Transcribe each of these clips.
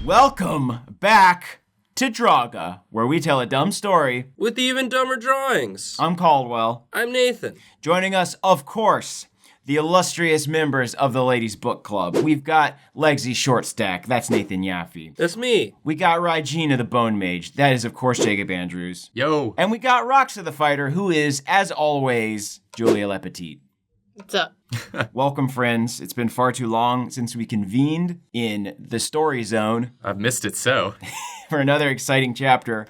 Welcome back to DRAWGA, where we tell a dumb story with even dumber drawings. I'm Caldwell. I'm Nathan. Joining us, of course, the illustrious members of the Ladies Book Club. We've got Legzi Shortstack, that's Nathan Yaffe. That's me. We got Ryjinah the Bone Mage, that is, of course, Jacob Andrews. Yo. And we got Roxa the Fighter, who is, as always, Julia Lepetit. What's up? Welcome, friends. It's been far too long since we convened in the story zone. I've missed it so. For another exciting chapter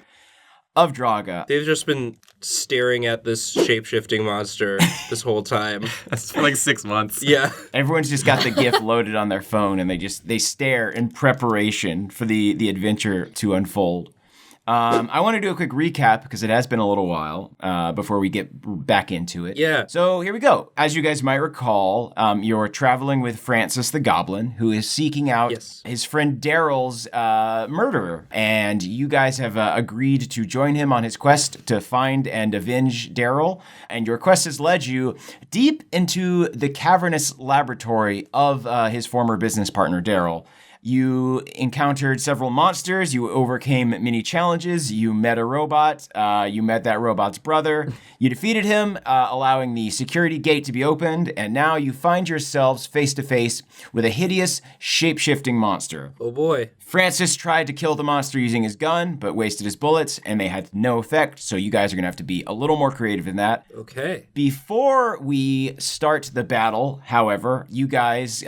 of DRAWGA. They've just been staring at this shape-shifting monster this whole time. That's for like 6 months. Yeah. Everyone's just got the GIF loaded on their phone, and they stare in preparation for the adventure to unfold. I want to do a quick recap because it has been a little while before we get back into it. Yeah. So here we go. As you guys might recall, you're traveling with Francis the Goblin, who is seeking out his friend Daryl's murderer. And you guys have agreed to join him on his quest to find and avenge Daryl. And your quest has led you deep into the cavernous laboratory of his former business partner, Daryl. You encountered several monsters, you overcame many challenges, you met a robot, you met that robot's brother, you defeated him, allowing the security gate to be opened, and now you find yourselves face to face with a hideous, shape-shifting monster. Oh boy. Francis tried to kill the monster using his gun, but wasted his bullets, and they had no effect, so you guys are gonna have to be a little more creative than that. Okay. We start the battle, however, you guys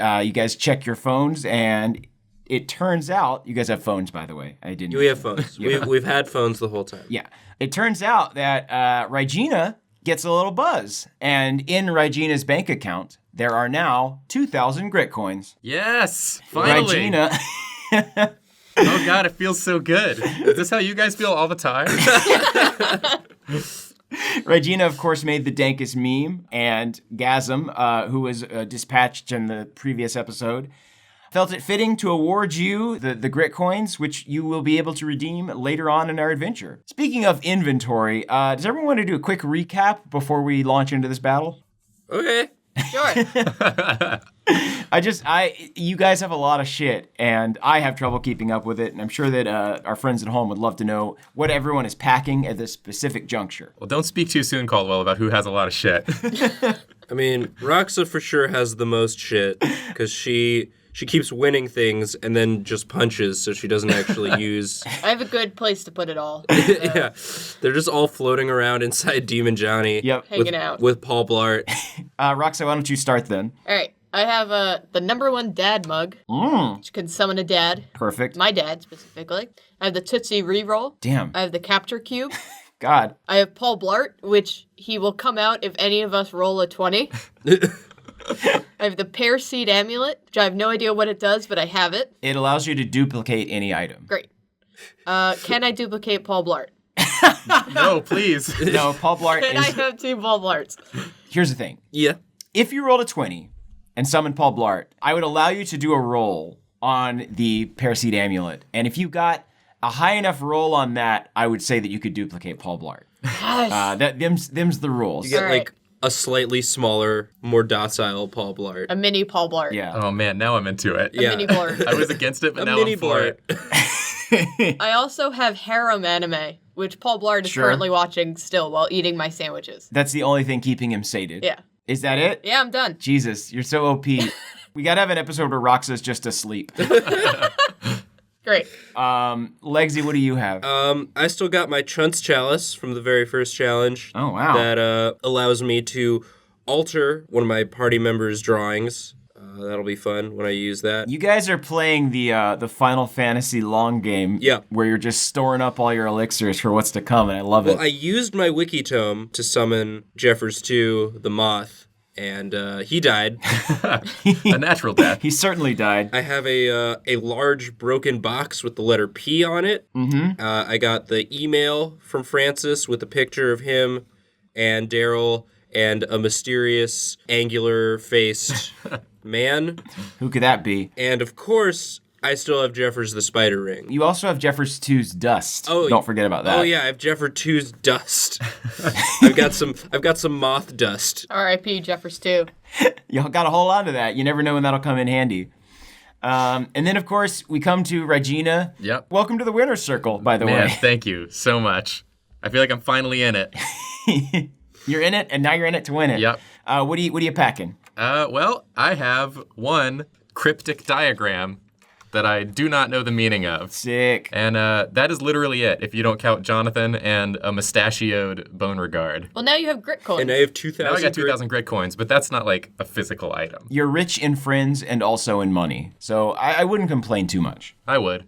check your phones, and it turns out, you guys have phones, by the way. I didn't. We have phones. We've had phones the whole time. Yeah. It turns out that Ryjinah gets a little buzz. And in Ryjinah's bank account, there are now 2,000 grit coins. Yes, finally. Ryjinah. Oh God, it feels so good. Is this how you guys feel all the time? Regina, of course, made the dankest meme. And Gasm, who was dispatched in the previous episode, felt it fitting to award you the grit coins, which you will be able to redeem later on in our adventure. Speaking of inventory, does everyone want to do a quick recap before we launch into this battle? Okay. Sure. You guys have a lot of shit, and I have trouble keeping up with it, and I'm sure that our friends at home would love to know what everyone is packing at this specific juncture. Well, don't speak too soon, Caldwell, about who has a lot of shit. I mean, Roxa for sure has the most shit, because she keeps winning things and then just punches, so she doesn't actually use... I have a good place to put it all. Yeah. They're just all floating around inside Demon Johnny. Yep. Hanging out. With Paul Blart. Roxa, why don't you start then? All right. I have the #1 dad mug, which can summon a dad. Perfect. My dad, specifically. I have the Tootsie Reroll. Damn. I have the Capture Cube. God. I have Paul Blart, which he will come out if any of us roll a 20. I have the Pear Seed Amulet, which I have no idea what it does, but I have it. It allows you to duplicate any item. Great. Can I duplicate Paul Blart? No, please. No, Paul Blart Can I have 2 Paul Blarts? Here's the thing. Yeah. If you rolled a 20 and summoned Paul Blart, I would allow you to do a roll on the Pear Seed Amulet. And if you got a high enough roll on that, I would say that you could duplicate Paul Blart. Yes. Them's the rules. You get, All right. like, a slightly smaller, more docile Paul Blart. A mini Paul Blart. Yeah. Oh man, now I'm into it. A mini Blart. I was against it, but A now mini I'm for Blart. it. I also have harem anime, which Paul Blart is Sure. currently watching still while eating my sandwiches. That's the only thing keeping him sated. Yeah. Is that it? Yeah, I'm done. Jesus, you're so OP. We gotta have an episode where Roxa's just asleep. Great. Legzi, what do you have? I still got my Chunts Chalice from the very first challenge. Oh, wow. That allows me to alter one of my party members' drawings. That'll be fun when I use that. You guys are playing the Final Fantasy long game. Yeah. Where you're just storing up all your elixirs for what's to come, and I love it. Well, I used my wiki tome to summon Jeffers 2, the moth, and he died. A natural death. He certainly died. I have a large broken box with the letter P on it. Mm-hmm. I got the email from Francis with a picture of him and Daryl and a mysterious angular-faced man. Who could that be? And of course, I still have Jeffers the spider ring. You also have Jeffers 2's dust. Oh, don't forget about that. Oh yeah, I have Jeffers 2's dust. I've got some moth dust. R.I.P. Jeffers 2. You gotta hold on to that. You never know when that'll come in handy. And then, of course, we come to Ryjinah. Yep. Welcome to the winner's circle, by the Man, way. thank you so much. I feel like I'm finally in it. You're in it, and now you're in it to win it. Yep. What are you packing? Well, I have one cryptic diagram that I do not know the meaning of. Sick. And that is literally it, if you don't count Jonathan and a mustachioed Beauregard. Well, now you have grit coins. And I have 2,000. Now I got 2,000 grit coins, but that's not like a physical item. You're rich in friends and also in money, so I wouldn't complain too much. I would.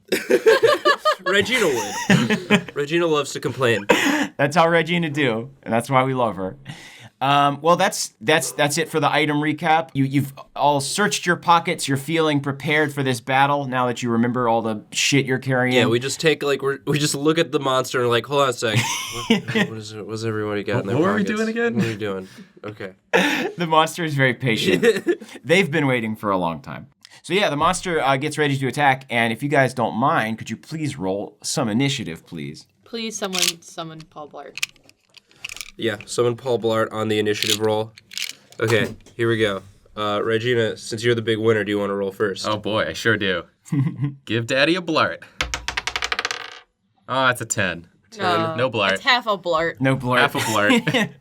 Regina would. Regina loves to complain. That's how Ryjinah do, and that's why we love her. Well, that's it for the item recap. You've all searched your pockets. You're feeling prepared for this battle now that you remember all the shit you're carrying. Yeah, we just take we just look at the monster and hold on a sec. What's everybody got in their What were we pockets? doing again? What are we doing? Okay. The monster is very patient. They've been waiting for a long time. So yeah, the monster gets ready to attack, and if you guys don't mind, could you please roll some initiative, please? Please, someone summon Paul Blart. Yeah, summon Paul Blart on the initiative roll. Okay, here we go. Regina, since you're the big winner, do you want to roll first? Oh boy, I sure do. Give Daddy a blart. Oh, that's a 10. No blart. It's half a Blart. No blurt. Half a blart.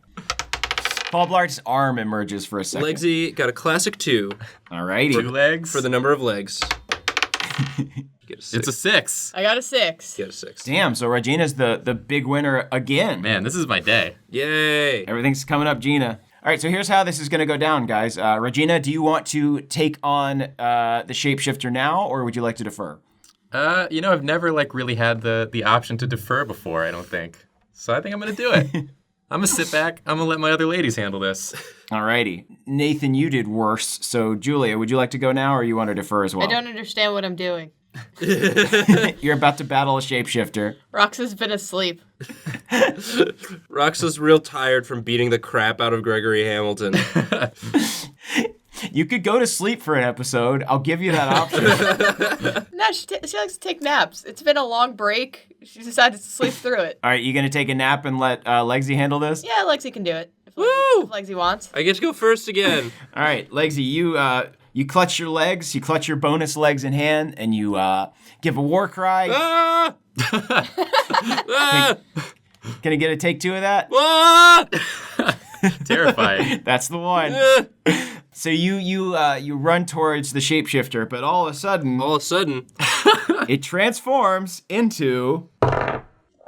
Paul Blart's arm emerges for a second. Legzi got a classic 2 Alrighty. 2 legs. for the number of legs. Get a 6. It's a 6. I got a 6. Get a 6. Damn, so Regina's the big winner again. Man, this is my day. Yay! Everything's coming up, Gina. All right, so here's how this is going to go down, guys. Regina, do you want to take on the shapeshifter now, or would you like to defer? I've never really had the option to defer before, I don't think. So I think I'm going to do it. I'm going to sit back. I'm going to let my other ladies handle this. Alrighty. Nathan, you did worse. So, Julia, would you like to go now, or you want to defer as well? I don't understand what I'm doing. You're about to battle a shapeshifter. Roxa's been asleep. Roxa's real tired from beating the crap out of Gregory Hamilton. You could go to sleep for an episode. I'll give you that option. No, she likes to take naps. It's been a long break. She decided to sleep through it. All right, you going to take a nap and let Legzi handle this? Yeah, Lexi can do it. If Legzi wants. I get to go first again. All right, Legzi, you clutch your legs, you clutch your bonus legs in hand, and you give a war cry. Ah! Ah! Can I get a take 2 of that? Ah! Terrifying. That's the one. So you run towards the shapeshifter, but all of a sudden, it transforms into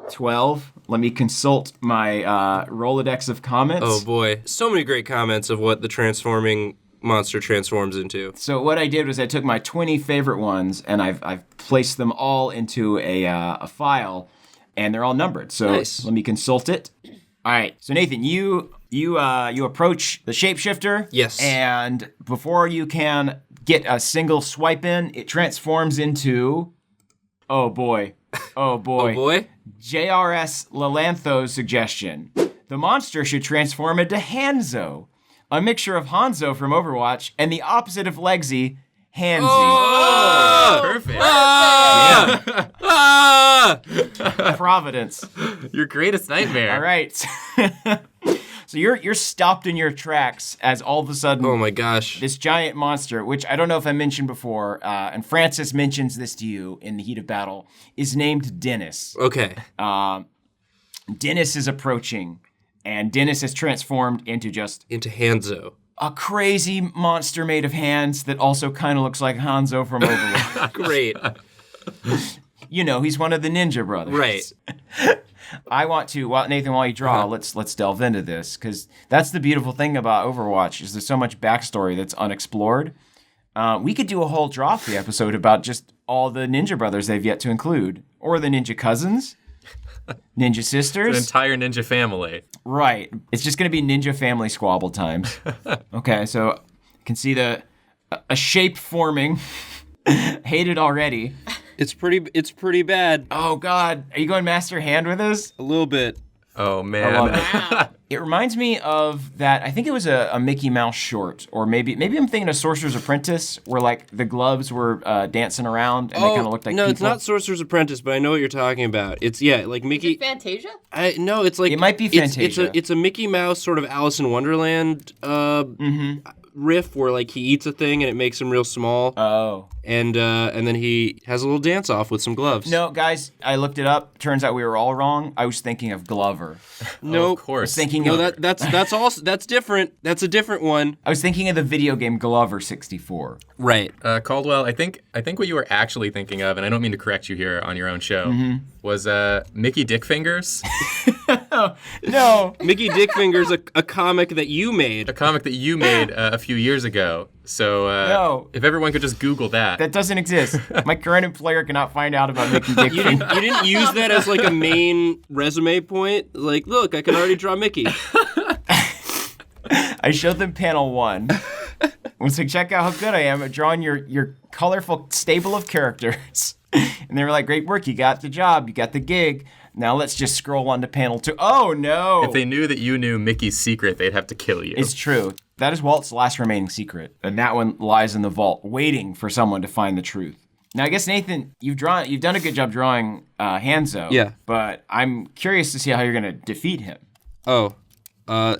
12. Let me consult my Rolodex of comments. Oh boy, so many great comments of what the transforming monster transforms into. So what I did was I took my 20 favorite ones and I've placed them all into a file, and they're all numbered. So nice. Let me consult it. All right. So Nathan, you approach the shapeshifter. Yes. And before you can get a single swipe in, it transforms into, oh boy. Oh boy. JRS Lalantho's suggestion. The monster should transform into Hanzo, a mixture of Hanzo from Overwatch and the opposite of Legzi, Hanzi. Oh! Perfect. Ah! Ah! Providence. Your greatest nightmare. All right. So you're stopped in your tracks as all of a sudden, Oh my gosh. this giant monster, which I don't know if I mentioned before, and Francis mentions this to you in the heat of battle, is named Dennis. Okay. Dennis is approaching, and Dennis has transformed into just Into Hanzo. a crazy monster made of hands that also kind of looks like Hanzo from Overwatch. Great. You know, he's one of the Ninja Brothers. Right. I want to, Nathan, while you draw, let's delve into this, because that's the beautiful thing about Overwatch is there's so much backstory that's unexplored. We could do a whole Drawfee episode about just all the Ninja Brothers they've yet to include, or the Ninja Cousins, Ninja Sisters. The entire ninja family. Right. It's just going to be Ninja Family Squabble times. Okay, so I can see a shape forming. Hate it already. It's pretty bad. Oh, God. Are you going Master Hand with us? A little bit. Oh, man. I love it. It reminds me of that. I think it was a Mickey Mouse short, or maybe I'm thinking of Sorcerer's Apprentice, where like the gloves were dancing around and they kind of looked like no, people. it's not Sorcerer's Apprentice, but I know what you're talking about. It's like Mickey. Is it Fantasia? No, it's like It might be Fantasia. It's a Mickey Mouse sort of Alice in Wonderland riff where like he eats a thing and it makes him real small. Oh. And then he has a little dance off with some gloves. No, guys, I looked it up. Turns out we were all wrong. I was thinking of Glover. No, of course. I was thinking No, of, that's different. That's a different one. I was thinking of the video game Glover 64. Right. Caldwell, I think what you were actually thinking of, and I don't mean to correct you here on your own show, was Mickey Dickfingers. No. Mickey Dickfinger's a comic that you made. A comic that you made a few years ago. So No. if everyone could just Google that. That doesn't exist. My current employer cannot find out about Mickey Dick. You didn't use that as like a main resume point? Like, look, I can already draw Mickey. I showed them panel 1. I was like, check out how good I am at drawing your colorful stable of characters. And they were like, great work. You got the job. You got the gig. Now let's just scroll on to panel 2. Oh, no. If they knew that you knew Mickey's secret, they'd have to kill you. It's true. That is Walt's last remaining secret. And that one lies in the vault, waiting for someone to find the truth. Now, I guess, Nathan, you've done a good job drawing Hanzo. Yeah. But I'm curious to see how you're going to defeat him. Oh.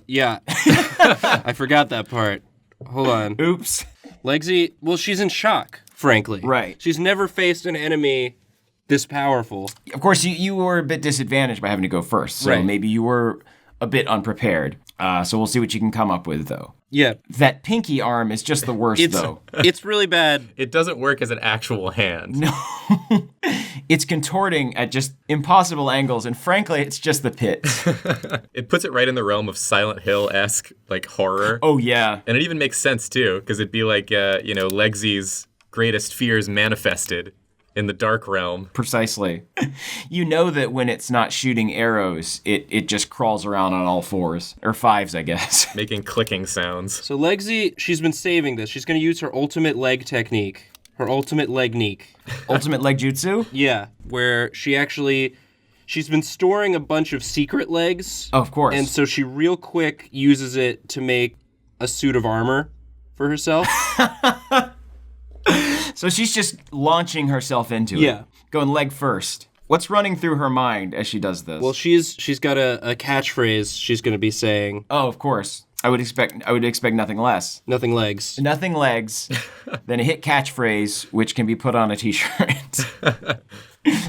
Yeah. I forgot that part. Hold on. Oops. Legzi, well, she's in shock, frankly. Right. She's never faced an enemy this powerful. Of course, you were a bit disadvantaged by having to go first. So Right. maybe you were a bit unprepared. So we'll see what you can come up with, though. Yeah. That pinky arm is just the worst, though. It's really bad. It doesn't work as an actual hand. No. It's contorting at just impossible angles, and frankly, it's just the pits. It puts it right in the realm of Silent Hill-esque, like, horror. Oh, yeah. And it even makes sense, too, because it'd be like, Legzi's greatest fears manifested in the dark realm. Precisely. You know that when it's not shooting arrows, it just crawls around on all fours. Or fives, I guess. Making clicking sounds. So Legzi, she's been saving this. She's going to use her ultimate leg technique. Her ultimate legnique. Ultimate leg jutsu? Yeah, where she's been storing a bunch of secret legs. Oh, of course. And so she real quick uses it to make a suit of armor for herself. So she's just launching herself into it. Yeah. Going leg first. What's running through her mind as she does this? Well, she's got a catchphrase she's going to be saying. Oh, of course. I would expect nothing less. Nothing legs. Nothing legs than a hit catchphrase, which can be put on a t-shirt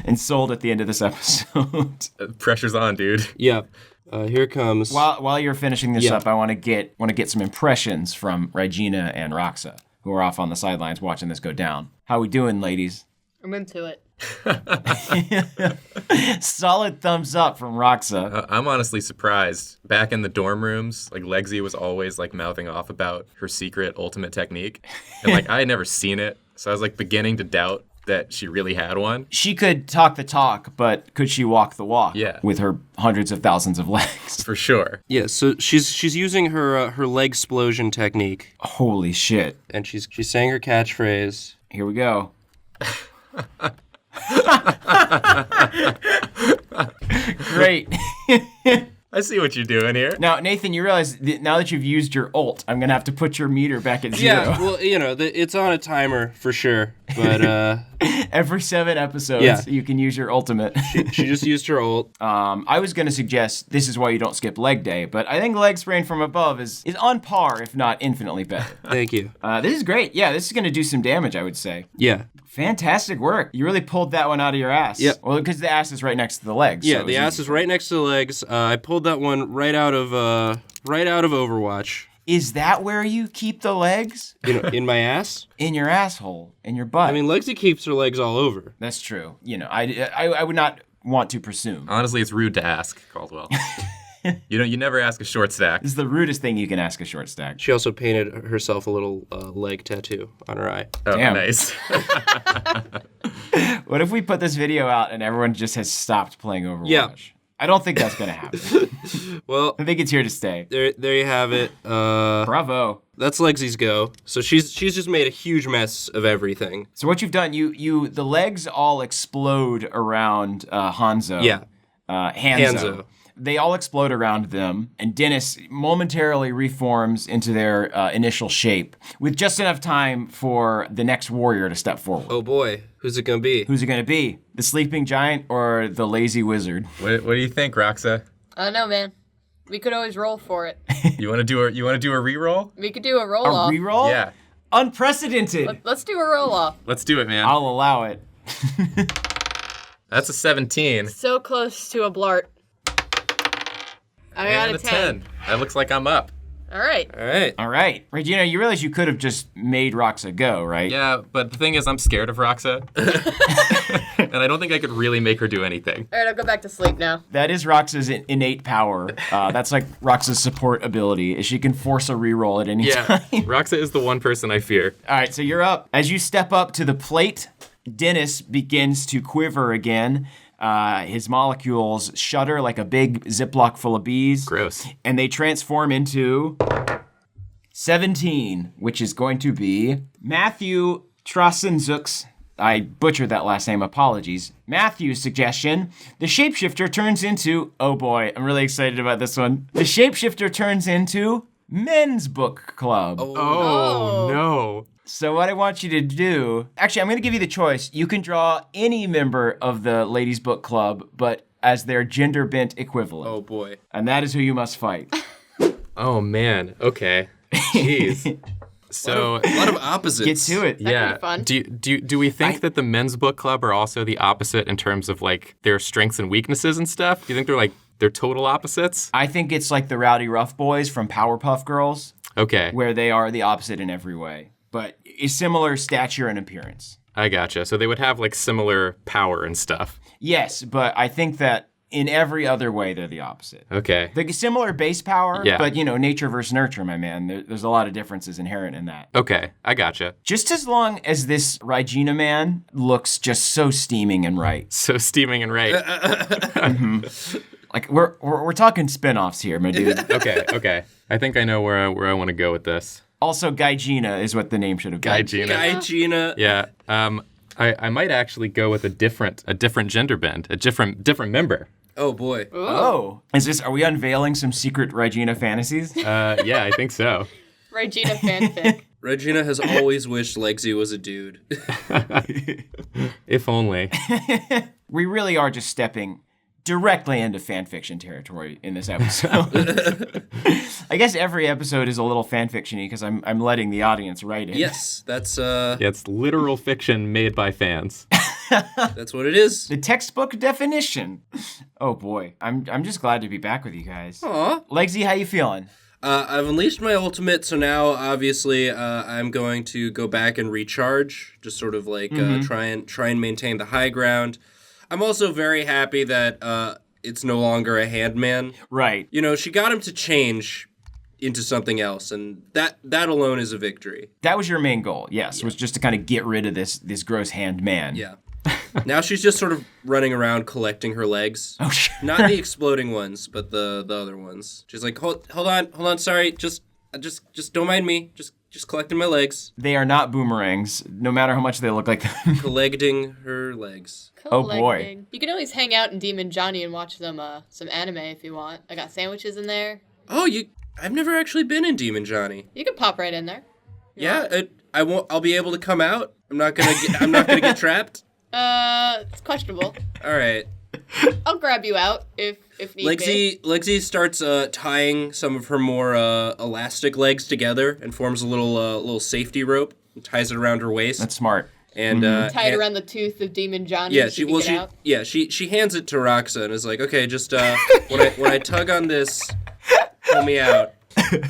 and sold at the end of this episode. Pressure's on, dude. Yeah. Here it comes. While you're finishing this up, I want to get some impressions from Ryjinah and Roxa, who are off on the sidelines watching this go down. How we doing, ladies? I'm into it. Solid thumbs up from Roxa. I'm honestly surprised. Back in the dorm rooms, like Legzi was always like mouthing off about her secret ultimate technique. And like I had never seen it. So I was like beginning to doubt that she really had one. She could talk the talk, but could she walk the walk? Yeah. With her hundreds of thousands of legs. For sure. Yeah, so she's using her leg explosion technique. Holy shit. And she's saying her catchphrase. Here we go. Great. I see what you're doing here. Now, Nathan, you realize that now that you've used your ult, I'm going to have to put your meter back at 0. Yeah, well, it's on a timer for sure. But every 7 episodes, you can use your ultimate. She just used her ult. I was going to suggest this is why you don't skip leg day, but I think leg spraying from above is on par, if not infinitely better. Thank you. This is great. Yeah, this is going to do some damage, I would say. Yeah. Fantastic work. You really pulled that one out of your ass. Yep. Well, because the ass is right next to the legs. Yeah, so the ass is right next to the legs. I pulled that one right out of Overwatch. Is that where you keep the legs? In my ass? In your asshole, in your butt. I mean, Legzi keeps her legs all over. That's true. I would not want to presume. Honestly, it's rude to ask, Caldwell. You never ask a short stack. This is the rudest thing you can ask a short stack. She also painted herself a little leg tattoo on her eye. Oh, Damn. Nice. What if we put this video out and everyone just has stopped playing Overwatch? Yeah. I don't think that's going to happen. Well, I think it's here to stay. there you have it. Bravo. That's Legzi's go. So she's just made a huge mess of everything. So what you've done, the legs all explode around Hanzo. Yeah. Hanzo. They all explode around them, and D.E.N.N.I.S momentarily reforms into their initial shape, with just enough time for the next warrior to step forward. Oh boy, who's it gonna be? Who's it going to be? The sleeping giant or the lazy wizard? What do you think, Roxa? I don't know, man. We could always roll for it. You want to do a reroll? We could do a A roll-off. reroll? Yeah. Unprecedented. Let's do a roll-off. Let's do it, man. I'll allow it. That's a 17. So close to a blart. I got And a 10. That looks like I'm up. All right. All right. All right. Regina, you realize you could have just made Roxa go, right? Yeah, but the thing is, I'm scared of Roxa. And I don't think I could really make her do anything. All right, I'll go back to sleep now. That is Roxa's innate power. That's like Roxa's support ability, is she can force a reroll at any Yeah, time. Roxa is the one person I fear. All right, so you're up. As you step up to the plate, Dennis begins to quiver again. His molecules shudder like a big Ziploc full of bees. Gross. And they transform into 17, which is going to be Matthew Trassenzuks. I butchered that last name, apologies. Matthew's suggestion, the shapeshifter turns into, oh boy, I'm really excited about this one. The shapeshifter turns into Men's Book Club. Oh, no. So what I want you to do, actually, I'm going to give you the choice. You can draw any member of the Ladies' Book Club, but as their gender bent equivalent. Oh boy. And that is who you must fight. Oh, man. Okay. Jeez. So, A lot of opposites. Get to it. That could be fun. Do we think that the men's book club are also the opposite in terms of like their strengths and weaknesses and stuff? Do you think they're total opposites? I think it's like the Rowdy Rough Boys from Powerpuff Girls, Okay. where they are the opposite in every way, but a similar stature and appearance. I gotcha. So they would have like similar power and stuff. Yes, but I think that in every other way, they're the opposite. Okay. The similar base power, Yeah. but, nature versus nurture, my man. There's a lot of differences inherent in that. Okay. I gotcha. Just as long as this Ryjinah man looks just so steaming and right. So steaming and right. Like, we're talking spin-offs here, my dude. Okay. I think I know where I want to go with this. Also, Ryjinah is what the name should have been. Ryjinah. Ryjinah. Yeah. I might actually go with a different gender bend, a different member. Oh boy. Oh. Are we unveiling some secret Ryjinah fantasies? Yeah, I think so. Regina fanfic. Regina has always wished Legzi was a dude. If only. We really are just stepping directly into fanfiction territory in this episode. I guess every episode is a little fanfiction-y because I'm letting the audience write it. Yes, that's Yeah, it's literal fiction made by fans. that's what it is. The textbook definition. Oh boy, I'm just glad to be back with you guys. Aw. Legzi, how you feeling? I've unleashed my ultimate, so now obviously I'm going to go back and recharge, just sort of like try and maintain the high ground. I'm also very happy that it's no longer a handman. Right. She got him to change into something else, and that alone is a victory. That was your main goal, yes, was just to kind of get rid of this gross hand man. Yeah. Now she's just sort of running around collecting her legs. Oh, sure. Not the exploding ones, but the other ones. She's like, hold on, sorry, just don't mind me, just collecting my legs. They are not boomerangs, no matter how much they look like them. Collecting her legs. Oh, boy. You can always hang out in Demon Johnny and watch some anime if you want. I got sandwiches in there. Oh, I've never actually been in Demon Johnny. You can pop right in there. Yeah, I won't. I'll be able to come out. I'm not gonna get trapped. It's questionable. All right. I'll grab you out if need be. Legzi starts tying some of her more elastic legs together and forms a little safety rope and ties it around her waist. That's smart. And Tie it around the tooth of Demon Johnny. yeah, she hands it to Roxa and is like, okay, just when I tug on this, pull me out.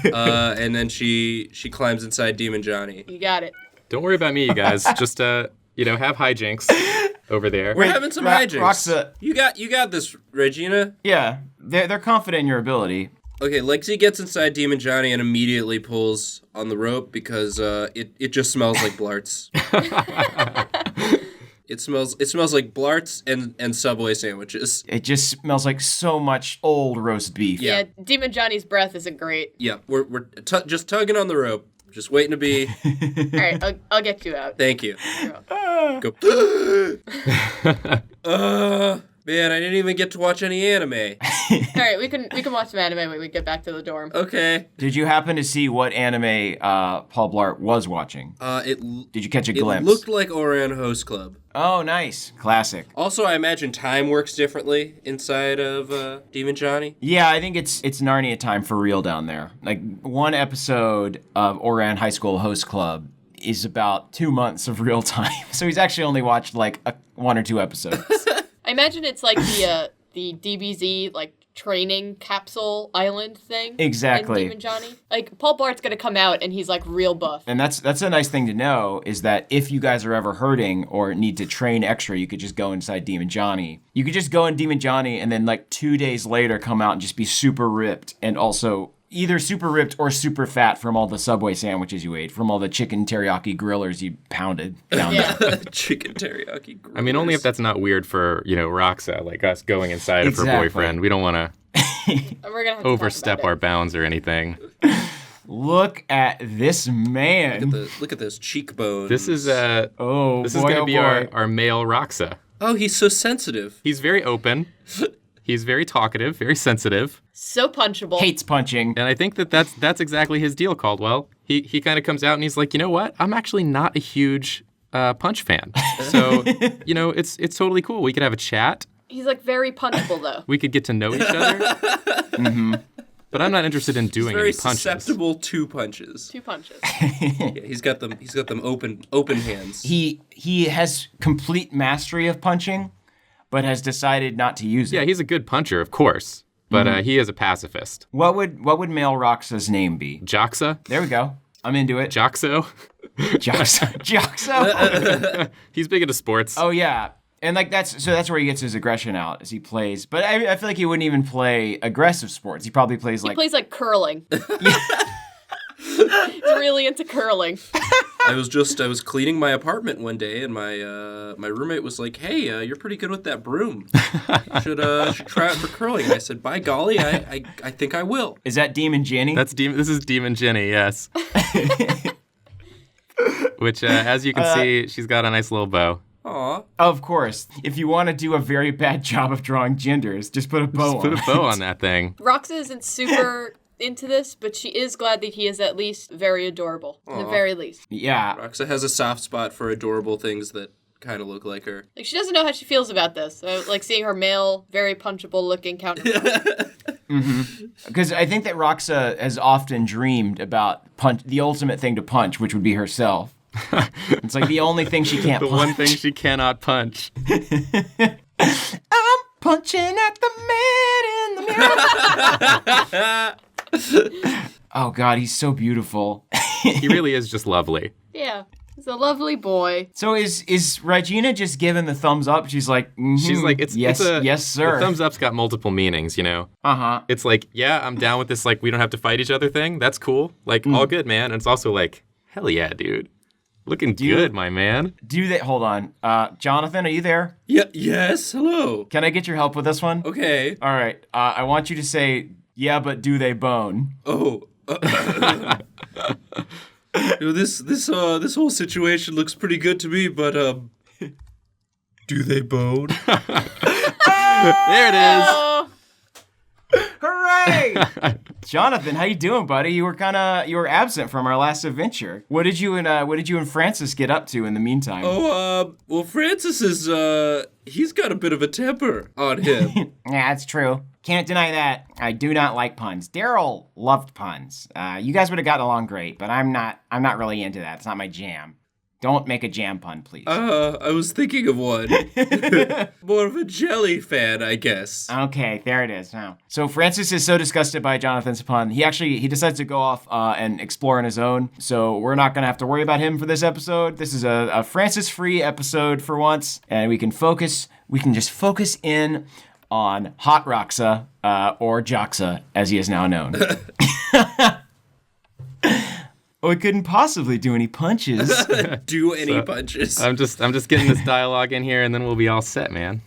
And then she climbs inside Demon Johnny. You got it. Don't worry about me, you guys. Just have hijinks over there. We're having some hijinks. Roxa. You got this, Regina. Yeah, they're confident in your ability. Okay, Legzi gets inside Demon Johnny and immediately pulls on the rope because it just smells like blarts. It smells like blarts and Subway sandwiches. It just smells like so much old roast beef. Yeah. Demon Johnny's breath isn't great. Yeah, we're just tugging on the rope, just waiting to be. All right, I'll get you out. Thank you. You're welcome. Go. Man, I didn't even get to watch any anime. All right, we can watch some anime when we get back to the dorm. Okay. Did you happen to see what anime Paul Blart was watching? Did you catch a glimpse? It looked like Ouran Host Club. Oh, nice. Classic. Also, I imagine time works differently inside of Demon Johnny. Yeah, I think it's Narnia time for real down there. Like, one episode of Ouran High School Host Club is about 2 months of real time. So he's actually only watched, like, 1 or 2 episodes. I imagine it's like the DBZ, like, training capsule island thing. Exactly. In Demon Johnny. Like, Paul Blart's gonna come out and he's, like, real buff. And that's a nice thing to know, is that if you guys are ever hurting or need to train extra, you could just go inside Demon Johnny. You could just go in Demon Johnny and then, like, 2 days later come out and just be super ripped, and also either super ripped or super fat from all the Subway sandwiches you ate, from all the chicken teriyaki grillers you pounded down there. Chicken teriyaki grillers. I mean, only if that's not weird for, Roxa, like us going inside of her boyfriend. We don't want to overstep our bounds or anything. Look at this man. Look at those cheekbones. This is going to be our male Roxa. Oh, he's so sensitive. He's very open. He's very talkative, very sensitive. So punchable. Hates punching. And I think that's exactly his deal, Caldwell. He kind of comes out and he's like, you know what? I'm actually not a huge punch fan. So, it's totally cool. We could have a chat. He's, like, very punchable, though. We could get to know each other. Mm-hmm. But I'm not interested in doing any punches. Very susceptible to punches. 2 punches. Yeah, he's got them open hands. He has complete mastery of punching, but has decided not to use it. Yeah, he's a good puncher, of course. But he is a pacifist. What would male Roxa's name be? Joxa? There we go. I'm into it. Joxo? Joxo? He's big into sports. Oh, yeah. And like that's where he gets his aggression out, as he plays. But I feel like he wouldn't even play aggressive sports. He probably plays like... He plays like curling. He's really into curling. I was cleaning my apartment one day, and my roommate was like, "Hey, you're pretty good with that broom. Should try it for curling." And I said, "By golly, I think I will." Is that Demon Jenny? This is Demon Jenny, yes. Which, as you can see, she's got a nice little bow. Aw. Of course. If you want to do a very bad job of drawing genders, just put a bow on. Put a bow on that thing. Roxa isn't super into this, but she is glad that he is at least very adorable. At the very least. Yeah. Roxa has a soft spot for adorable things that kind of look like her. Like, she doesn't know how she feels about this. Like seeing her male, very punchable looking counterpart. Mm-hmm. Because I think that Roxa has often dreamed about the ultimate thing to punch, which would be herself. It's like the only thing she can't punch. The one thing she cannot punch. I'm punching at the man in the mirror. Oh, God, he's so beautiful. He really is just lovely. Yeah. He's a lovely boy. So is Ryjinah just giving the thumbs up? She's like, She's like, yes, sir. The thumbs up's got multiple meanings, Uh-huh. It's like, yeah, I'm down with this, like, we don't have to fight each other thing. That's cool. Like, all good, man. And it's also like, hell yeah, dude. Looking good, my man. Hold on. Jonathan, are you there? Yeah. Yes. Hello. Can I get your help with this one? Okay. All right. I want you to say, yeah, but do they bone? Oh. This whole situation looks pretty good to me, but do they bone? There it is. Hooray! Jonathan, how you doing, buddy? You were absent from our last adventure. What did you and Francis get up to in the meantime? Oh, well, Francis is he's got a bit of a temper on him. Yeah, that's true. Can't deny that. I do not like puns. Daryl loved puns. You guys would have gotten along great, but I'm not really into that. It's not my jam. Don't make a jam pun, please. I was thinking of one. More of a jelly fan, I guess. Okay, there it is. Now, so Francis is so disgusted by Jonathan's pun, he decides to go off and explore on his own. So we're not gonna have to worry about him for this episode. This is a Francis-free episode for once, and we can just focus in on Hot Roxa, or Joxa, as he is now known. Oh, I couldn't possibly do any punches. Punches. I'm just getting this dialogue in here, and then we'll be all set, man.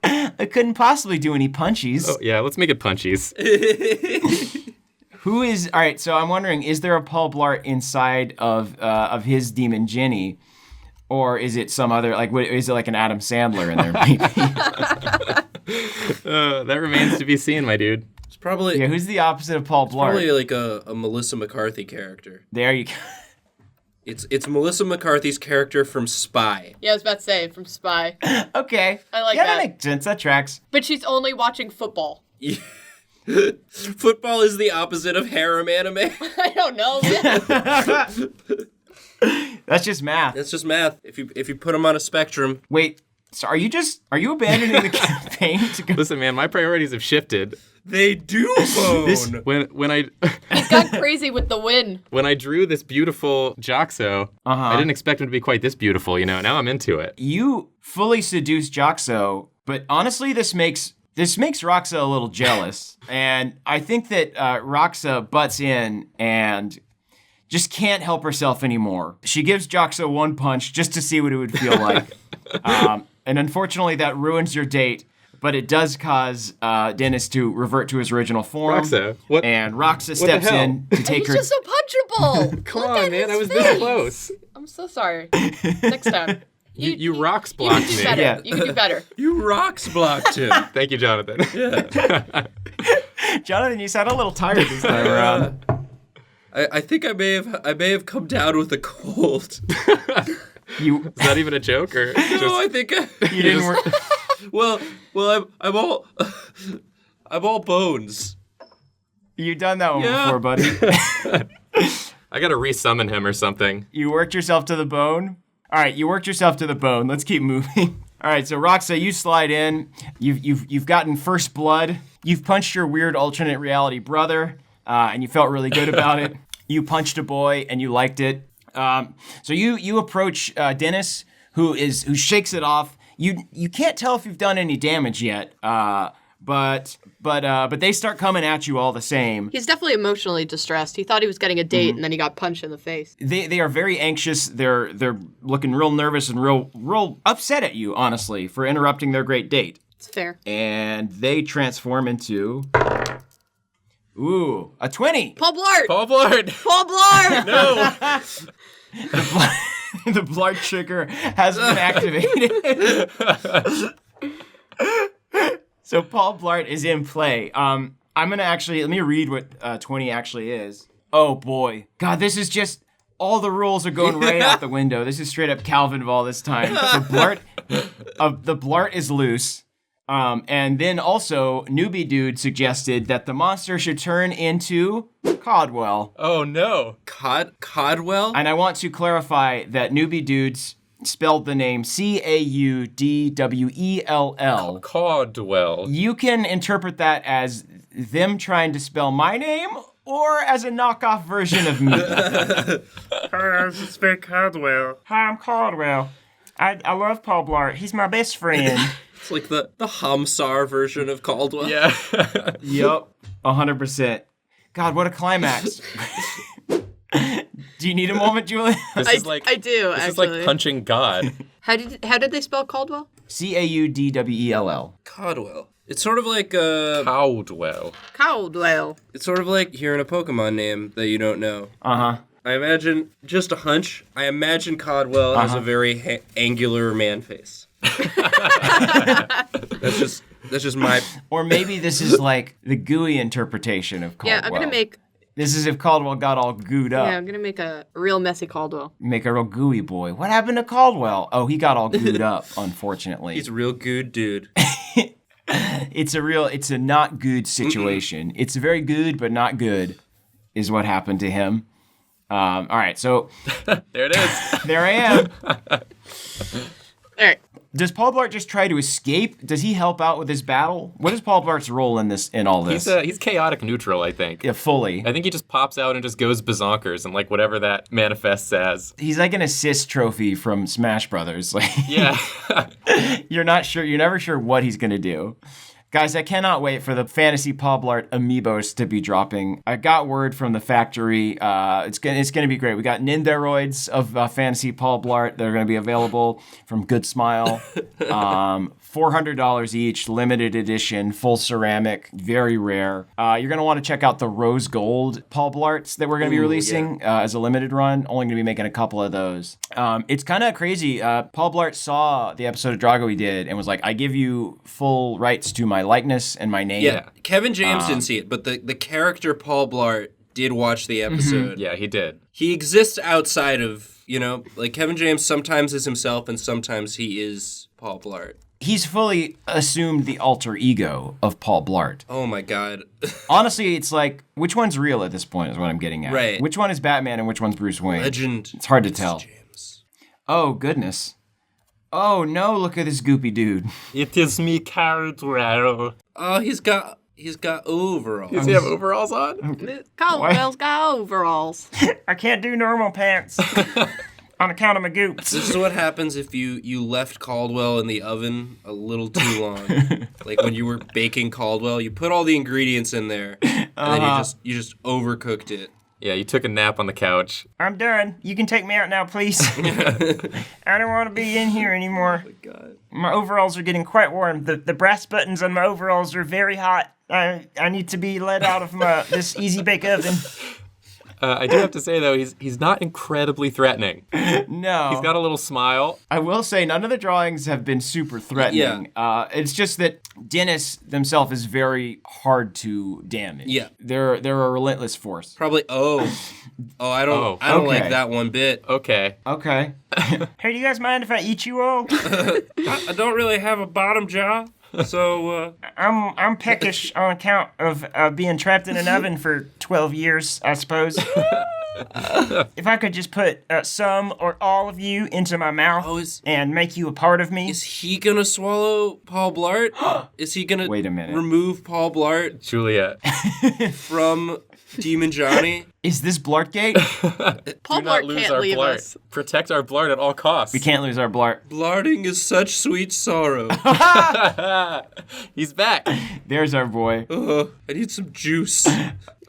I couldn't possibly do any punchies. Oh, yeah, let's make it punchies. All right, so I'm wondering, is there a Paul Blart inside of his demon Jenny? Or is it some other, is it like an Adam Sandler in there, maybe? That remains to be seen, my dude. It's probably who's the opposite of Paul Blart? Probably like a Melissa McCarthy character. There you go. It's Melissa McCarthy's character from Spy. Yeah, I was about to say, from Spy. Okay. I like that. that. That makes sense. That tracks. But she's only watching football. Football is the opposite of harem anime. I don't know. That's just math. That's just math. If you put them on a spectrum. Wait, so are you abandoning the campaign to go? Listen, man, my priorities have shifted. They do bone. When I He's gone crazy with the win. when I drew this beautiful Joxo, I didn't expect him to be quite this beautiful, Now I'm into it. You fully seduced Joxo, but honestly, this makes Roxa a little jealous. And I think that Roxa butts in and just can't help herself anymore. She gives Joxo one punch just to see what it would feel like. And unfortunately, that ruins your date. But it does cause Dennis to revert to his original form. Roxa, what? And Roxa steps in to take He's her. just so punchable. Come Look on, at man, his I was face. this close. I'm so sorry. Next time. You rocks You can blocked do me. better. Yeah. You can do better. You rocks blocked him. Thank you, Jonathan. Jonathan, you sound a little tired this time around. I think I may have come down with a cold. You Is that even a joke or just? No, I think you didn't work. well, I'm all bones. You've done that one Yeah. before, buddy. I gotta resummon him or something. You worked yourself to the bone? All right, you worked yourself to the bone. Let's keep moving. All right, so Roxa, you slide in. You've gotten first blood. You've punched your weird alternate reality brother, and you felt really good about it. You punched a boy, and you liked it. So you approach Dennis, who shakes it off. You can't tell if you've done any damage yet, but they start coming at you all the same. He's definitely emotionally distressed. He thought he was getting a date, and then he got punched in the face. They are very anxious. They're looking real nervous and real upset at you, honestly, for interrupting their great date. It's fair. And they transform into a 20. Paul Blart! Paul Blart! Paul Blart! No! The Blart trigger has been activated. So Paul Blart is in play. I'm gonna let me read what 20 actually is. Oh boy, God, this is just all the rules are going right out the window. This is straight up Calvinval this time. So the Blart is loose. And then also, Newbie Dude suggested that the monster should turn into Codwell. Oh no. Codwell? And I want to clarify that Newbie Dudes spelled the name Caudwell. Caldwell. You can interpret that as them trying to spell my name or as a knockoff version of me. Hi, this is Vic Caldwell. Hi, I'm Caldwell. I love Paul Blart. He's my best friend. It's like the Hamsar version of Caldwell. Yeah. Yup, 100%. God, what a climax. Do you need a moment, Julie? This is like I do, This actually. is like punching God. How did they spell Caldwell? Caudwell. Codwell. It's sort of like Caldwell. Caldwell. it's sort of like hearing a Pokemon name that you don't know. Uh-huh. I imagine, just a hunch, I imagine Codwell has a very angular man face. That's just my... Or maybe this is like the gooey interpretation of Caldwell. Yeah, I'm gonna make. This is if Caldwell got all gooed up. Yeah, I'm gonna make a real messy Caldwell. Make a real gooey boy. What happened to Caldwell? Oh, he got all gooed up, unfortunately. He's a real good dude. It's a not good situation. It's very good, but not good, is what happened to him. All right, so There it is. there I am. All right. Does Paul Blart just try to escape? Does he help out with his battle? What is Paul Blart's role in all this? He's chaotic neutral, I think. Yeah, fully. I think he just pops out and just goes bazonkers and like whatever that manifests as. He's like an assist trophy from Smash Brothers. Like, Yeah. you're never sure what he's gonna do. Guys, I cannot wait for the Fantasy Paul Blart amiibos to be dropping. I got word from the factory. It's gonna be great. We got Nindaroids of Fantasy Paul Blart that are gonna be available from Good Smile. $400 each, limited edition, full ceramic, very rare. You're gonna want to check out the rose gold Paul Blarts that we're gonna be releasing as a limited run. Only gonna be making a couple of those. It's kind of crazy. Paul Blart saw the episode of DRAWGA we did and was like, "I give you full rights to my my likeness and my name. Yeah, Kevin James didn't see it, but the character Paul Blart did watch the episode. Yeah, he did. He exists outside of, like Kevin James sometimes is himself and sometimes he is Paul Blart. He's fully assumed the alter ego of Paul Blart. Oh my God. Honestly, it's like, which one's real at this point is what I'm getting at. Right. Which one is Batman and which one's Bruce Wayne? Legend. It's hard to tell. James. Oh, goodness. Oh, no, look at this goopy dude. It is me, Caldwell. Oh, he's got overalls. Does he have overalls on? Caldwell's got overalls. I can't do normal pants. On account of my goops. This is what happens if you left Caldwell in the oven a little too long. Like when you were baking Caldwell, you put all the ingredients in there, and then you just overcooked it. Yeah, you took a nap on the couch. I'm done. You can take me out now, please. I don't want to be in here anymore. Oh my God. My overalls are getting quite warm. The brass buttons on my overalls are very hot. I need to be let out of this easy bake oven. I do have to say, though, he's not incredibly threatening. No. He's got a little smile. I will say none of the drawings have been super threatening. Yeah. It's just that D.E.N.N.I.S themselves is very hard to damage. Yeah. They're a relentless force. Probably. I don't okay. like that one bit. Okay. Okay. Hey, do you guys mind if I eat you all? I don't really have a bottom jaw, so I'm peckish on account of being trapped in an oven for 12 years, I suppose. If I could just put some or all of you into my mouth and make you a part of me. is he gonna swallow Paul Blart? Is he gonna Wait a minute. remove Paul Blart Juliet. from Demon Johnny? Is this Blartgate? Paul Do not Blart lose can't our leave Blart. us. Protect our Blart at all costs. We can't lose our Blart. Blarting is such sweet sorrow. He's back. There's our boy. I need some juice.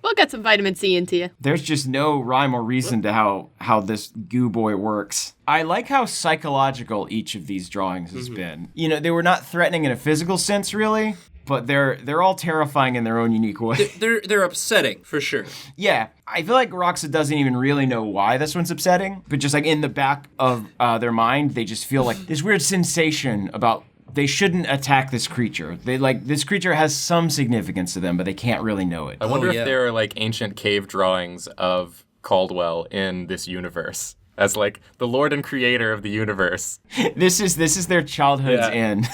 We'll get some vitamin C into you. There's just no rhyme or reason to how this goo boy works. I like how psychological each of these drawings has been. They were not threatening in a physical sense, really, but they're all terrifying in their own unique way. They're upsetting, for sure. Yeah, I feel like Roxa doesn't even really know why this one's upsetting, but just like in the back of their mind, they just feel like this weird sensation about they shouldn't attack this creature. This creature has some significance to them, but they can't really know it. I wonder yeah. if there are like ancient cave drawings of Caldwell in this universe as like the Lord and Creator of the universe. This is their childhood's end.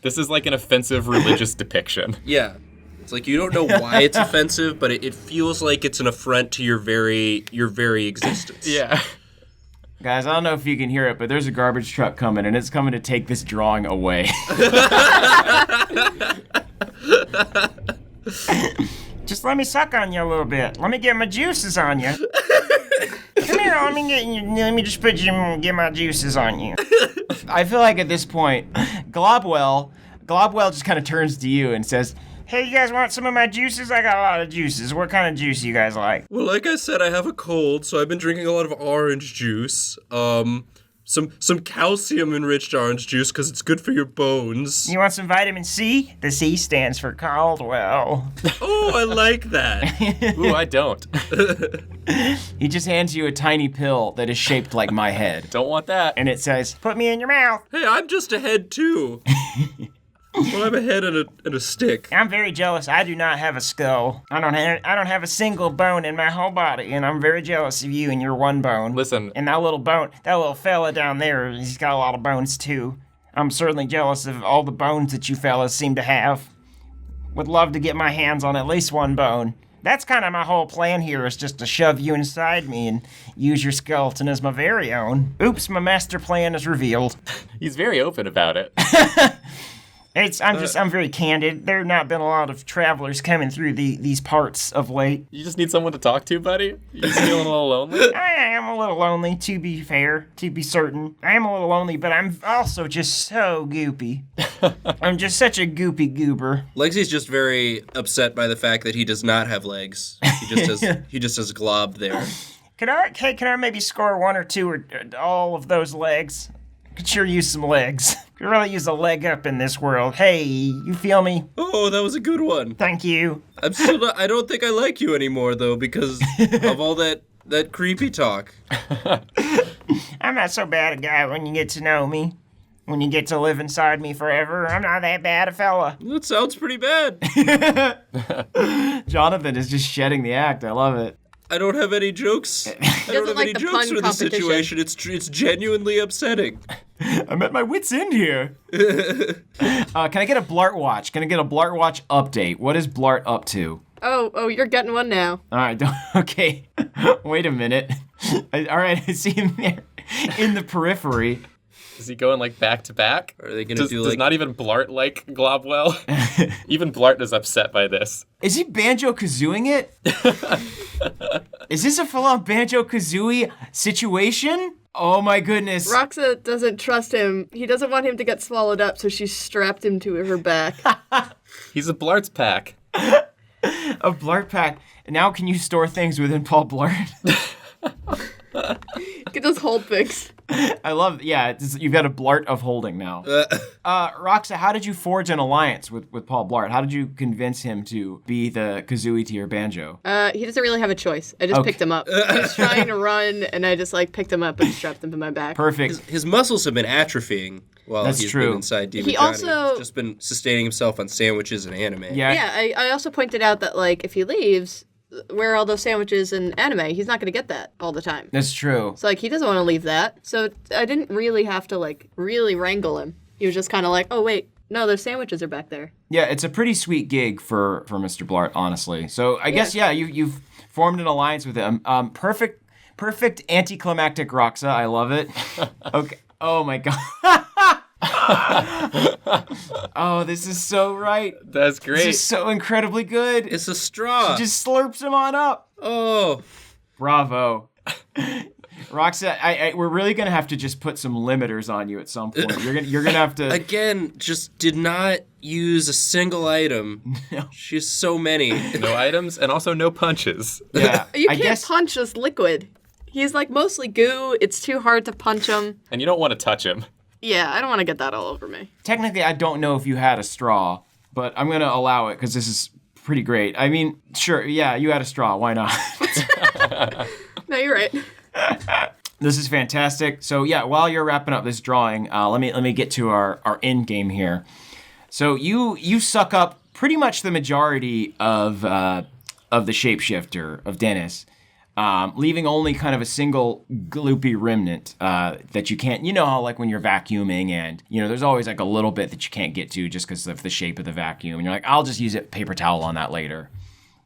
This is like an offensive religious depiction. Yeah. It's like you don't know why it's offensive, but it feels like it's an affront to your very existence. Yeah. Guys, I don't know if you can hear it, but there's a garbage truck coming, and it's coming to take this drawing away. Just let me suck on you a little bit. Let me get my juices on you. Come here, let me just get my juices on you. I feel like at this point, Globwell just kind of turns to you and says, Hey, you guys want some of my juices? I got a lot of juices. What kind of juice you guys like? Well, like I said, I have a cold, so I've been drinking a lot of orange juice. Some calcium-enriched orange juice, because it's good for your bones. You want some vitamin C? The C stands for Caldwell. Oh, I like that. Ooh, I don't. He just hands you a tiny pill that is shaped like my head. Don't want that. And it says, Put me in your mouth. Hey, I'm just a head, too. Well, I have a head and a stick. I'm very jealous. I do not have a skull. I don't have a single bone in my whole body, and I'm very jealous of you and your one bone. Listen. And that little fella down there, he's got a lot of bones too. I'm certainly jealous of all the bones that you fellas seem to have. Would love to get my hands on at least one bone. That's kind of my whole plan here, is just to shove you inside me and use your skeleton as my very own. Oops, my master plan is revealed. He's very open about it. I'm very candid. There have not been a lot of travelers coming through these parts of late. You just need someone to talk to, buddy? You just feeling a little lonely? I am a little lonely, to be fair, to be certain. I am a little lonely, but I'm also just so goopy. I'm just such a goopy goober. Legzi's just very upset by the fact that he does not have legs. He just has glob there. Can I maybe score one or two or all of those legs? Could sure use some legs. Could really use a leg up in this world. Hey, you feel me? Oh, that was a good one. Thank you. I don't think I like you anymore, though, because of all that creepy talk. I'm not so bad a guy when you get to know me. when you get to live inside me forever. I'm not that bad a fella. That sounds pretty bad. Jonathan is just shedding the act. I love it. I don't have any jokes. I don't have like any the jokes pun for this competition. situation. It's genuinely upsetting. I'm at my wit's end here. Can I get a Blart watch? Can I get a Blart watch update? What is Blart up to? Oh, you're getting one now. All right, okay. Wait a minute. All right, I see him there in the periphery. Is he going like back to back? Are they gonna do does like? not even Blart like Globwell? Even Blart is upset by this. Is he Banjo-Kazooing it? Is this a full-on Banjo-Kazooie situation? Oh my goodness. Roxa doesn't trust him. He doesn't want him to get swallowed up, so she's strapped him to her back. He's a Blart's pack. A Blart pack. Now can you store things within Paul Blart? You can just hold things. I love, you've got a Blart of holding now. Roxa, how did you forge an alliance with Paul Blart? How did you convince him to be the Kazooie to your banjo? He doesn't really have a choice. I just picked him up. He was trying to run, and I just picked him up and strapped him to my back. Perfect. His muscles have been atrophying while That's he's true. been inside Demon He Johnny. also- He's just been sustaining himself on sandwiches and anime. Yeah. I also pointed out that, if he leaves, where are all those sandwiches and anime? He's not going to get that all the time. That's true. So, he doesn't want to leave that. So, I didn't really have to, really wrangle him. He was just kind of like, oh, wait, no, those sandwiches are back there. Yeah, it's a pretty sweet gig for Mr. Blart, honestly. So I guess, you've formed an alliance with him. Perfect anticlimactic Roxa. I love it. Okay. Oh, my God. Oh, this is so right. That's great. This is so incredibly good. It's a straw. She just slurps him on up. Oh. Bravo. Roxa, we're really gonna have to just put some limiters on you at some point. You're gonna have to. Again, just did not use a single item. No. She has so many. No items and also no punches. Yeah, You I can't guess. punch this liquid. He's, mostly goo. It's too hard to punch him. And you don't want to touch him. Yeah, I don't want to get that all over me. Technically, I don't know if you had a straw, but I'm gonna allow it because this is pretty great. I mean, sure, yeah, you had a straw. Why not? No, you're right. This is fantastic. So yeah, while you're wrapping up this drawing, let me get to our end game here. So you suck up pretty much the majority of the shapeshifter of D.E.N.N.I.S, leaving only kind of a single gloopy remnant that you can't. You know how when you're vacuuming and there's always a little bit that you can't get to just because of the shape of the vacuum, and you're like, I'll just use a paper towel on that later.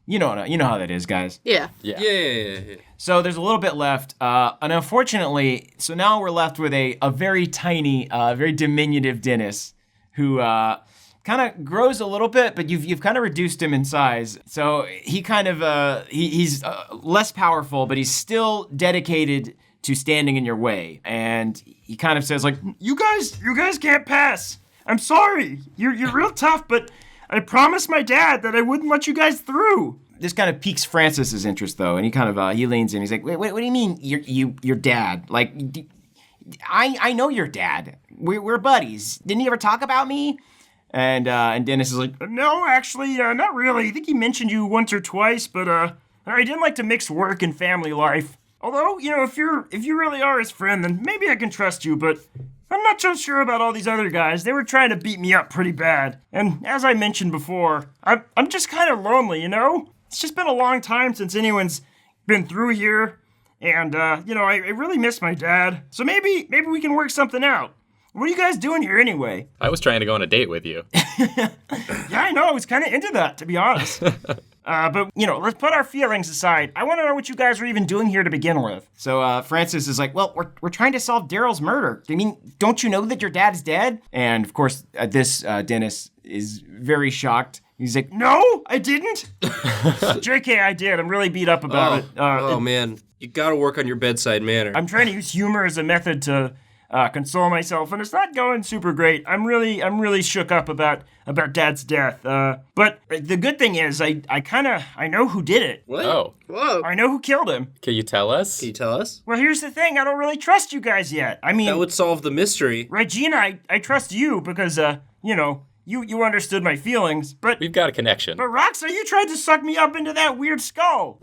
You know how that is, guys. Yeah. Yeah. So there's a little bit left, and unfortunately, so now we're left with a very tiny, very diminutive D.E.N.N.I.S who kind of grows a little bit, but you've kind of reduced him in size. So he kind of he's less powerful, but he's still dedicated to standing in your way. And he kind of says You guys can't pass. I'm sorry. You're real tough, but I promised my dad that I wouldn't let you guys through. This kind of piques Francis's interest, though, and he kind of he leans in. He's like, wait, what do you mean, your dad? I know your dad. We're buddies. Didn't he ever talk about me? And Dennis is like, No, actually, not really. I think he mentioned you once or twice, but I didn't like to mix work and family life. Although, if you really are his friend, then maybe I can trust you, but I'm not so sure about all these other guys. They were trying to beat me up pretty bad. And as I mentioned before, I'm just kind of lonely, It's just been a long time since anyone's been through here. And, I really miss my dad. So maybe we can work something out. What are you guys doing here anyway? I was trying to go on a date with you. Yeah, I know. I was kind of into that, to be honest. But, let's put our feelings aside. I want to know what you guys are even doing here to begin with. So Francis is like, well, we're trying to solve Daryl's murder. I mean, don't you know that your dad's dead? And, of course, Dennis is very shocked. He's like, No, I didn't. JK, I did. I'm really beat up about it. Oh, man. You gotta work on your bedside manner. I'm trying to use humor as a method to console myself, and it's not going super great. I'm really shook up about Dad's death. But the good thing is, I know who did it. What? Oh. Whoa. I know who killed him. Can you tell us? Can you tell us? Well, here's the thing. I don't really trust you guys yet. I mean, That would solve the mystery. Ryjinah, I trust you because, you understood my feelings, but We've got a connection. Roxa, you tried to suck me up into that weird skull.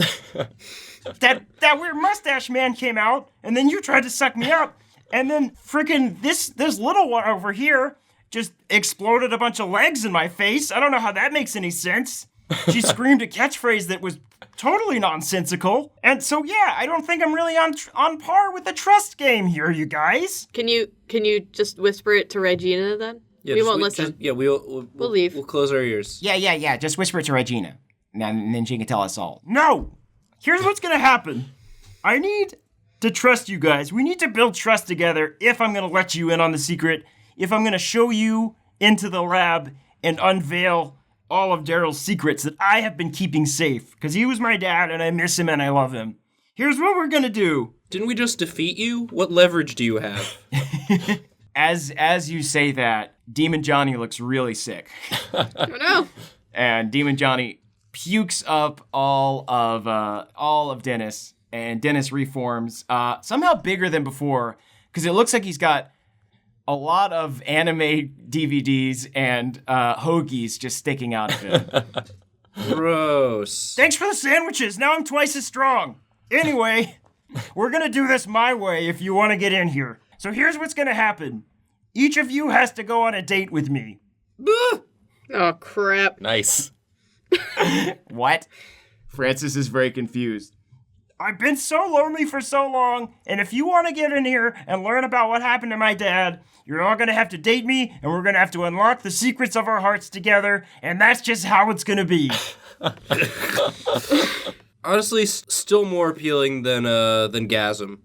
that weird mustache man came out, and then you tried to suck me up, And then frickin' this little one over here just exploded a bunch of legs in my face. I don't know how that makes any sense. She screamed a catchphrase that was totally nonsensical. And so, yeah, I don't think I'm really on par with the trust game here, you guys. Can you just whisper it to Regina then? Yeah, we won't listen. We'll leave. We'll close our ears. Yeah. Just whisper it to Regina. And then she can tell us all. No! Here's what's gonna happen. I need to trust you guys. We need to build trust together if I'm gonna let you in on the secret, if I'm gonna show you into the lab and unveil all of Daryl's secrets that I have been keeping safe. Because he was my dad, and I miss him, and I love him. Here's what we're gonna do. Didn't we just defeat you? What leverage do you have? As you say that, Demon Johnny looks really sick. Oh no! And Demon Johnny pukes up all of Dennis, and Dennis reforms, somehow bigger than before, because it looks like he's got a lot of anime DVDs and hoagies just sticking out of him. Gross. Thanks for the sandwiches. Now I'm twice as strong. Anyway, we're gonna do this my way if you want to get in here. So here's what's gonna happen. Each of you has to go on a date with me. Oh, crap. Nice. What? Francis is very confused. I've been so lonely for so long, and if you want to get in here and learn about what happened to my dad, you're all gonna have to date me, and we're gonna have to unlock the secrets of our hearts together, and that's just how it's gonna be. Honestly, still more appealing than Gasm.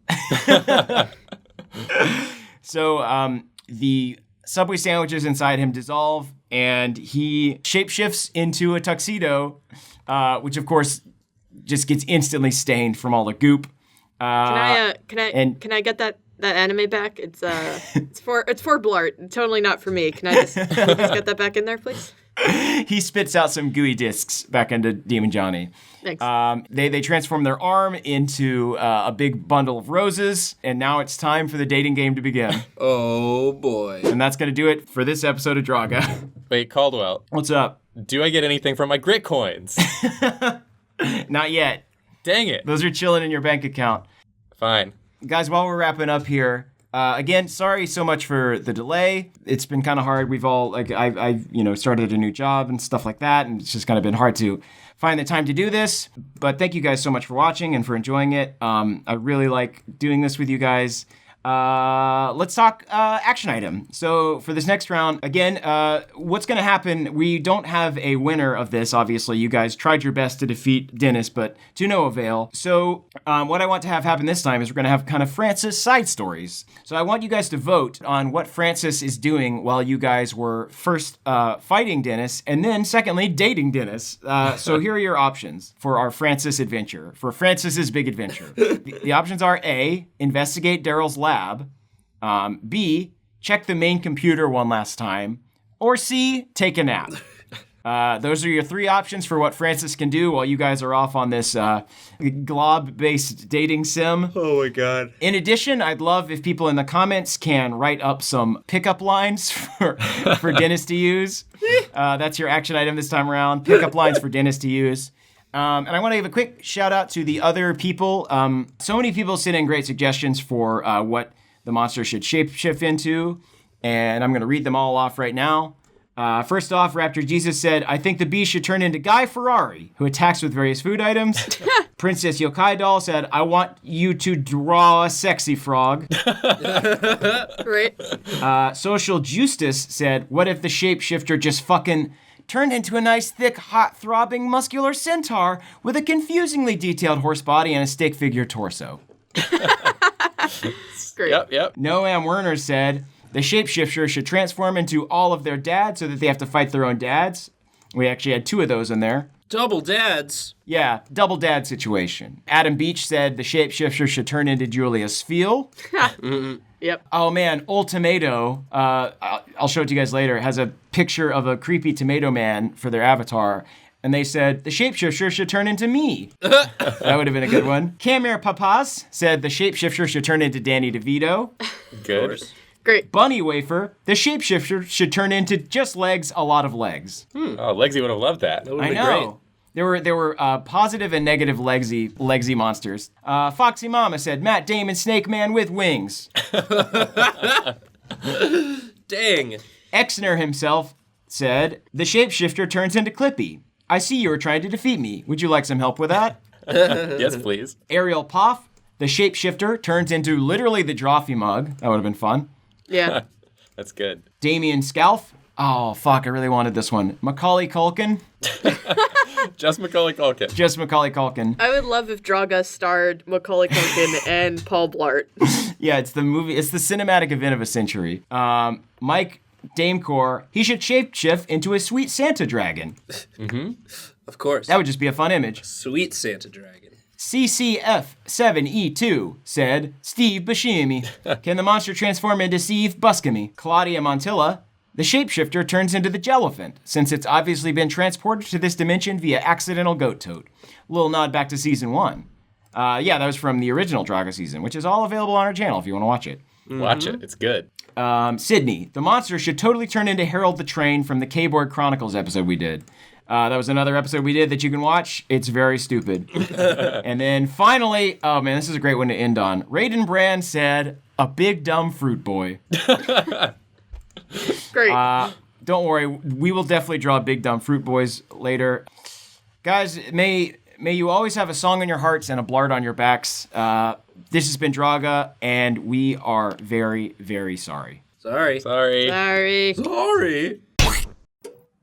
So, the Subway sandwiches inside him dissolve, and he shapeshifts into a tuxedo, which of course just gets instantly stained from all the goop. Can I get that anime back? It's for Blart. Totally not for me. Can I just get that back in there, please? He spits out some gooey discs back into Demon Johnny. Thanks. They transform their arm into a big bundle of roses, and now it's time for the dating game to begin. Oh boy. And that's going to do it for this episode of DRAWGA. Wait, Caldwell. What's up? Do I get anything from my grit coins? Not yet. Dang it. Those are chilling in your bank account. Fine. Guys, while we're wrapping up here, again, sorry so much for the delay. It's been kind of hard. We've all, I started a new job and stuff like that, and it's just kind of been hard to find the time to do this. But thank you guys so much for watching and for enjoying it. I really like doing this with you guys. Let's talk action item. So for this next round, again, what's going to happen, we don't have a winner of this, obviously. You guys tried your best to defeat Dennis, but to no avail. So what I want to have happen this time is we're going to have kind of Francis side stories. So I want you guys to vote on what Francis is doing while you guys were first fighting Dennis, and then secondly, dating Dennis. So here are your options for our Francis adventure, for Francis's big adventure. The options are A, investigate Daryl's lab. B, check the main computer one last time. Or C, take a nap. Those are your three options for what Francis can do while you guys are off on this glob-based dating sim. Oh my god. In addition, I'd love if people in the comments can write up some pickup lines for Dennis to use. That's your action item this time around. Pickup lines for Dennis to use. And I want to give a quick shout out to the other people. So many people sent in great suggestions for what the monster should shapeshift into, and I'm going to read them all off right now. First off, Raptor Jesus said, I think the beast should turn into Guy Ferrari, who attacks with various food items. Princess Yokai Doll said, I want you to draw a sexy frog. Right. Social Justice said, what if the shapeshifter just fucking turned into a nice, thick, hot, throbbing, muscular centaur with a confusingly detailed horse body and a stick figure torso? Great. Yep. Noam Werner said, the shapeshifter should transform into all of their dads so that they have to fight their own dads. We actually had two of those in there. Double dads. Yeah, double dad situation. Adam Beach said the shapeshifter should turn into Julius Fiel. Yep. Oh man, Ultimatum, I'll show it to you guys later, has a picture of a creepy tomato man for their avatar. And they said, the shapeshifter should turn into me. That would have been a good one. Camere Papas said the shapeshifter should turn into Danny DeVito. Good. Great. Bunny Wafer, the shapeshifter should turn into just legs, a lot of legs. Oh, Legzi would have loved that. That would I be know. great. There were positive and negative Legzi monsters. Foxy Mama said, Matt Damon Snake Man with wings. Dang. Exner himself said, the shapeshifter turns into Clippy. I see you were trying to defeat me. Would you like some help with that? Yes, please. Ariel Poff, the shapeshifter turns into literally the Drawfee mug. That would have been fun. Yeah. That's good. Damien Scalf. Oh, fuck, I really wanted this one. Macaulay Culkin. Just Macaulay Culkin. Just Macaulay Culkin. I would love if DRAWGA starred Macaulay Culkin and Paul Blart. Yeah, it's the cinematic event of a century. Mike Damecor, he should shapeshift into a sweet Santa dragon. Of course. That would just be a fun image. Sweet Santa dragon. CCF7E2 said, Steve Buscemi. Can the monster transform into Steve Buscemi? Claudia Montilla, the shapeshifter turns into the Jelliphant, since it's obviously been transported to this dimension via accidental goat tote. Little nod back to season 1. Yeah, that was from the original DRAWGA season, which is all available on our channel if you want to watch it. Watch it. It's good. Sydney, the monster should totally turn into Harold the Train from the Keyboard Chronicles episode we did. That was another episode we did that you can watch. It's very stupid. And then finally, oh man, this is a great one to end on. Raiden Brand said, a big dumb fruit boy. Great. Don't worry, we will definitely draw big dumb fruit boys later. Guys, may you always have a song in your hearts and a blart on your backs. This has been DRAWGA, and we are very, very sorry. Sorry. Sorry. Sorry. Sorry.